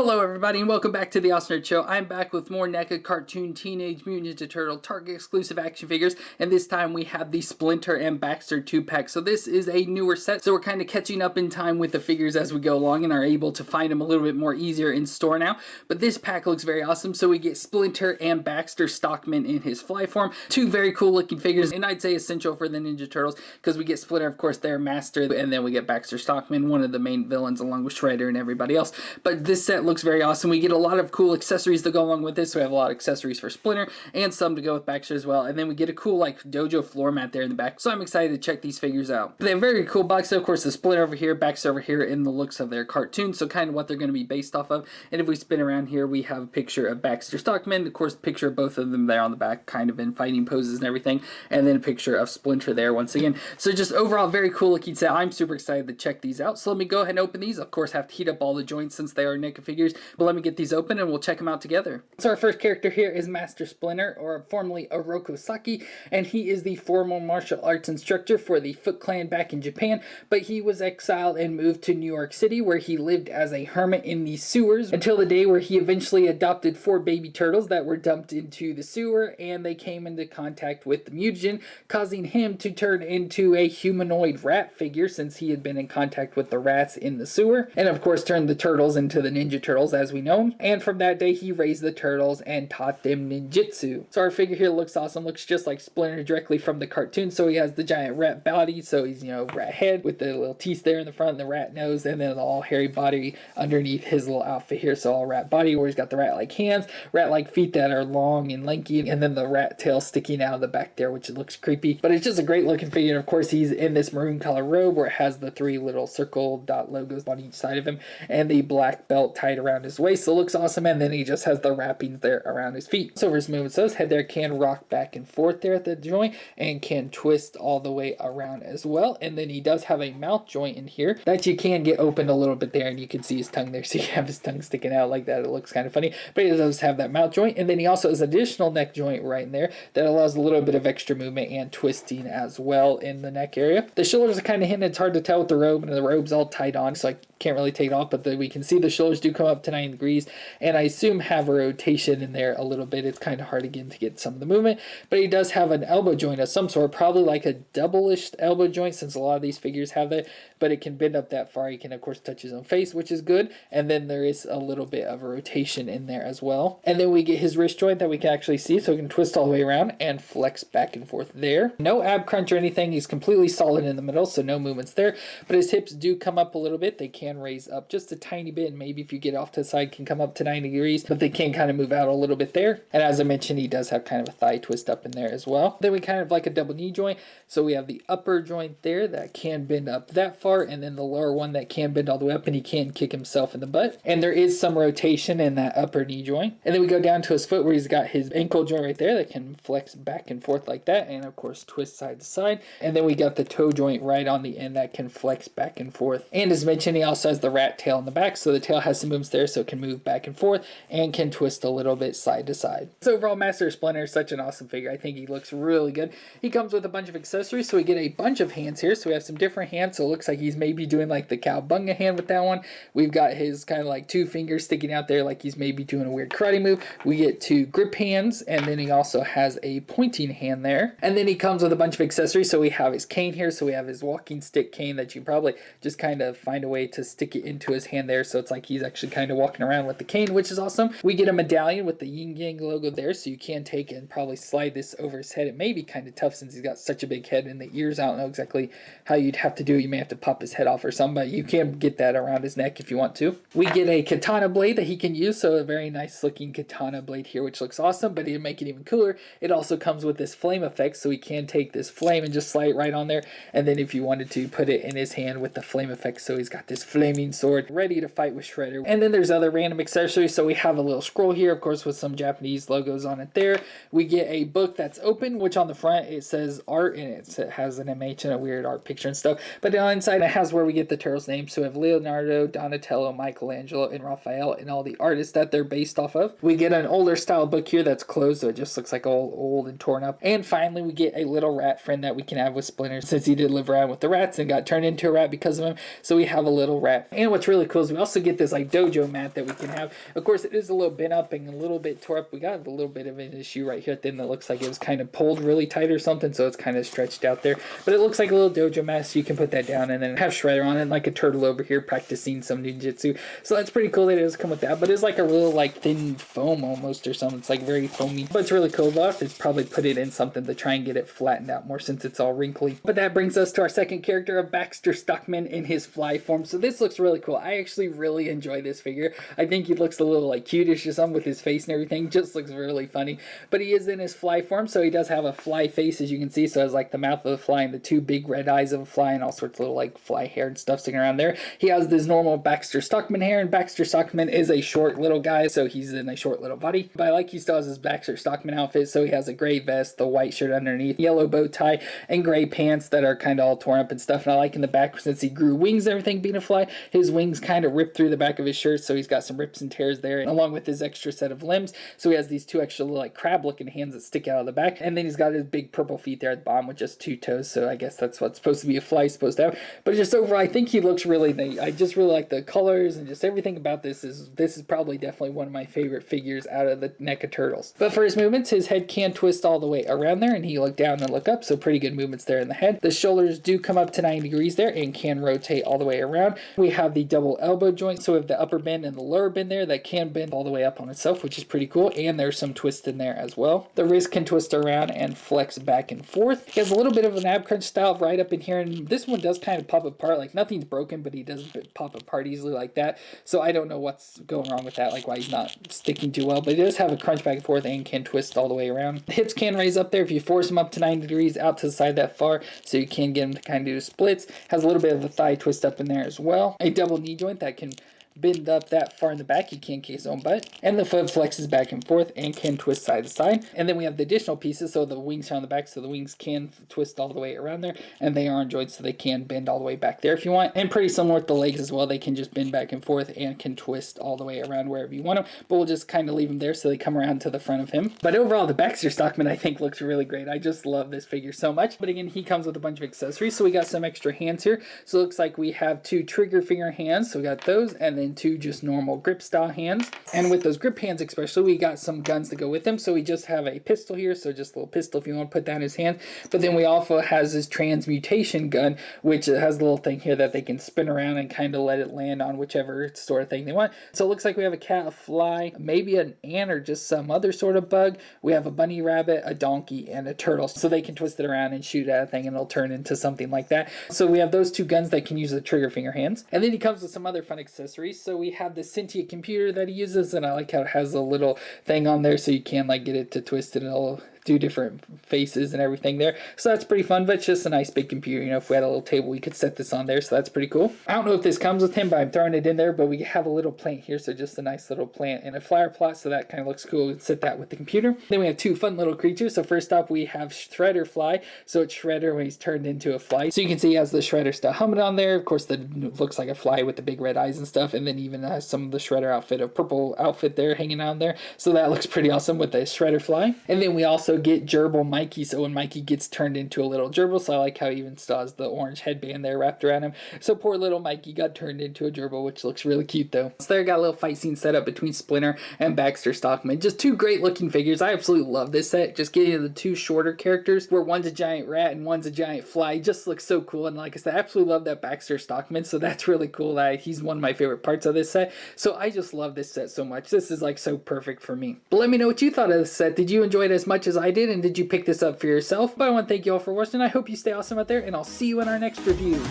Hello everybody and welcome back to the Nerd Show. I'm back with more NECA cartoon Teenage Mutant Ninja Turtle Target exclusive action figures, and this time we have the Splinter and Baxter 2-pack. So this is a newer set, so we're kind of catching up in time with the figures as we go along and are able to find them a little bit more easier in store now. But this pack looks very awesome. So we get Splinter and Baxter Stockman in his fly form. Two very cool looking figures, and I'd say essential for the Ninja Turtles because we get Splinter, of course, their master, and then we get Baxter Stockman, one of the main villains along with Shredder and everybody else. But this set looks very awesome. We get a lot of cool accessories to go along with this. So we have a lot of accessories for Splinter and some to go with Baxter as well. And then we get a cool like dojo floor mat there in the back. So I'm excited to check these figures out. They have a very cool box. So of course the Splinter over here, Baxter over here in the looks of their cartoon. So kind of what they're going to be based off of. And if we spin around here, we have a picture of Baxter Stockman. Of course, picture of both of them there on the back, kind of in fighting poses and everything. And then a picture of Splinter there once again. So just overall very cool looking set. I'm super excited to check these out. So let me go ahead and open these. Of course, have to heat up all the joints since they are NECA figures. But let me get these open and we'll check them out together. So our first character here is Master Splinter, or formerly Oroku Saki, and he is the former martial arts instructor for the Foot Clan back in Japan, but he was exiled and moved to New York City where he lived as a hermit in the sewers until the day where he eventually adopted 4 baby turtles that were dumped into the sewer, and they came into contact with the Mutant, causing him to turn into a humanoid rat figure since he had been in contact with the rats in the sewer, and of course turned the turtles into the Ninja Turtles as we know. And from that day he raised the turtles and taught them ninjutsu. So our figure here looks awesome, looks just like Splinter directly from the cartoon. So he has the giant rat body, so he's, you know, rat head with the little teeth there in the front and the rat nose, and then the all hairy body underneath his little outfit here. So all rat body where he's got the rat like hands, rat like feet that are long and lanky, and then the rat tail sticking out of the back there, which looks creepy. But it's just a great looking figure. And of course he's in this maroon color robe where it has the 3 little circle dot logos on each side of him and the black belt tied around his waist. So it looks awesome. And then he just has the wrappings there around his feet. So for his movements, so his head there can rock back and forth there at the joint and can twist all the way around as well. And then he does have a mouth joint in here that you can get opened a little bit there, and you can see his tongue there. So you have his tongue sticking out like that. It looks kind of funny, but he does have that mouth joint. And then he also has additional neck joint right in there that allows a little bit of extra movement and twisting as well in the neck area. The shoulders are kind of hidden. It's hard to tell with the robe, and the robe's all tied on, so I can't really take it off, but we can see the shoulders do come up to 90 degrees, and I assume have a rotation in there a little bit. It's kind of hard again to get some of the movement, but he does have an elbow joint of some sort, probably like a double-ish elbow joint since a lot of these figures have that, but it can bend up that far. He can of course touch his own face, which is good, and then there is a little bit of a rotation in there as well. And then we get his wrist joint that we can actually see, so he can twist all the way around and flex back and forth there. No ab crunch or anything. He's completely solid in the middle, so no movements there, but his hips do come up a little bit. They can raise up just a tiny bit, and maybe if you get off to the side can come up to 90 degrees, but they can kind of move out a little bit there. And as I mentioned, he does have kind of a thigh twist up in there as well. Then we kind of like a double knee joint, so we have the upper joint there that can bend up that far, and then the lower one that can bend all the way up, and he can kick himself in the butt. And there is some rotation in that upper knee joint. And then we go down to his foot where he's got his ankle joint right there that can flex back and forth like that, and of course twist side to side. And then we got the toe joint right on the end that can flex back and forth. And as mentioned, he also has the rat tail in the back, so the tail has some movements there, so it can move back and forth and can twist a little bit side to side. So overall, Master Splinter is such an awesome figure. I think he looks really good. He comes with a bunch of accessories, so we get a bunch of hands here. So we have some different hands, so it looks like he's maybe doing like the cowbunga hand with that one. We've got his kind of like 2 fingers sticking out there like he's maybe doing a weird karate move. We get 2 grip hands, and then he also has a pointing hand there. And then he comes with a bunch of accessories, so we have his cane here, so we have his walking stick cane that you probably just kind of find a way to stick it into his hand there, so it's like he's actually kind of walking around with the cane, which is awesome. We get a medallion with the yin yang logo there, so you can take and probably slide this over his head. It may be kind of tough since he's got such a big head, and the ears, I don't know exactly how you'd have to do it. You may have to pop his head off or something, but you can get that around his neck if you want to. We get a katana blade that he can use, so a very nice looking katana blade here, which looks awesome. But to make it even cooler, it also comes with this flame effect, so he can take this flame and just slide it right on there, and then if you wanted to put it in his hand with the flame effect, so he's got this flaming sword ready to fight with Shredder. And then there's other random accessories, so we have a little scroll here, of course, with some Japanese logos on it there. We get a book that's open, which on the front it says art, and it has an MH and a weird art picture and stuff, but on the inside it has where we get the turtles' names. So we have Leonardo, Donatello, Michelangelo, and Raphael, and all the artists that they're based off of. We get an older style book here that's closed, so it just looks like old and torn up. And finally we get a little rat friend that we can have with Splinter, since he did live around with the rats and got turned into a rat because of him. So we have a little rat. And what's really cool is we also get this like dojo dojo mat that we can have. Of course, it is a little bent up and a little bit tore up. We got a little bit of an issue right here at the end that looks like it was kind of pulled really tight or something, so it's kind of stretched out there. But it looks like a little dojo mat, so you can put that down and then have Shredder on it like a turtle over here practicing some ninjutsu. So that's pretty cool that it does come with that. But it's like a real like thin foam almost or something. It's like very foamy. But it's really cool. Though. It's probably put it in something to try and get it flattened out more since it's all wrinkly. But that brings us to our second character of Baxter Stockman in his fly form. So this looks really cool. I actually really enjoy this figure. I think he looks a little like cutish or something with his face and everything. Just looks really funny. But he is in his fly form, so he does have a fly face, as you can see. So it has like the mouth of the fly and the two big red eyes of a fly and all sorts of little like fly hair and stuff sticking around there. He has this normal Baxter Stockman hair, and Baxter Stockman is a short little guy, so he's in a short little body. But I like he still has his Baxter Stockman outfit, so he has a gray vest, the white shirt underneath, yellow bow tie, and gray pants that are kind of all torn up and stuff. And I like in the back, since he grew wings and everything being a fly, his wings kind of ripped through the back of his shirt, so he's got some rips and tears there, and along with his extra set of limbs. So he has these two extra little like crab looking hands that stick out of the back, and then he's got his big purple feet there at the bottom with just two toes, so I guess that's what's supposed to be a fly supposed to have. But just overall, I think he looks really neat. I just really like the colors and just everything about this is probably definitely one of my favorite figures out of the NECA Turtles. But for his movements, his head can twist all the way around there, and he look down and look up, so pretty good movements there in the head. The shoulders do come up to 90 degrees there and can rotate all the way around. We have the double elbow joint, so we have the upper bend and the lower bend there that can bend all the way up on itself, which is pretty cool, and there's some twist in there as well. The wrist can twist around and flex back and forth. He has a little bit of an ab crunch style right up in here, and this one does kind of pop apart. Like nothing's broken, but he doesn't pop apart easily like that, so I don't know what's going wrong with that, like why he's not sticking too well. But he does have a crunch back and forth and can twist all the way around. The hips can raise up there if you force them up to 90 degrees out to the side that far, so you can get him to kind of do splits. Has a little bit of a thigh twist up in there as well. A double knee joint that can bend up that far in the back. He can kick his own butt, and the foot flexes back and forth and can twist side to side. And then we have the additional pieces, so the wings are on the back, so the wings can twist all the way around there, and they are on joints, so they can bend all the way back there if you want. And pretty similar with the legs as well, they can just bend back and forth and can twist all the way around wherever you want them, but we'll just kind of leave them there so they come around to the front of him. But overall, the Baxter Stockman I think looks really great. I just love this figure so much. But again, he comes with a bunch of accessories, so we got some extra hands here. So it looks like we have two trigger finger hands, so we got those, and then two just normal grip style hands. And with those grip hands especially, we got some guns to go with them. So we just have a pistol here, so just a little pistol if you want to put that in his hand. But then we also has this transmutation gun, which has a little thing here that they can spin around and kind of let it land on whichever sort of thing they want. So it looks like we have a cat, a fly, maybe an ant or just some other sort of bug. We have a bunny rabbit, a donkey, and a turtle. So they can twist it around and shoot at a thing and it'll turn into something like that. So we have those two guns that can use the trigger finger hands. And then he comes with some other fun accessories. So we have the sentient computer that he uses, and I like how it has a little thing on there so you can like get it to twist it and it'll do different faces and everything there. So that's pretty fun, but it's just a nice big computer. You know, if we had a little table, we could set this on there, so that's pretty cool. I don't know if this comes with him, but I'm throwing it in there, but we have a little plant here, so just a nice little plant and a flower plot, so that kind of looks cool. We can set that with the computer. Then we have two fun little creatures. So first up, we have Shredder Fly. So it's Shredder when he's turned into a fly. So you can see he has the Shredder stuff helmet on there. Of course, that looks like a fly with the big red eyes and stuff, and then even has some of the Shredder outfit, a purple outfit there hanging on there. So that looks pretty awesome with the Shredder Fly. And then we also get Gerbil Mikey, so when Mikey gets turned into a little gerbil, so I like how he even still has the orange headband there wrapped around him. So poor little Mikey got turned into a gerbil, which looks really cute though. So there, got a little fight scene set up between Splinter and Baxter Stockman. Just two great looking figures. I absolutely love this set. Just getting the two shorter characters where one's a giant rat and one's a giant fly. It just looks so cool, and like I said, I absolutely love that Baxter Stockman, so that's really cool. He's one of my favorite parts of this set, so I just love this set so much. This is like so perfect for me. But let me know what you thought of this set. Did you enjoy it as much as I did, and did you pick this up for yourself? But I want to thank you all for watching. I hope you stay awesome out there, and I'll see you in our next review.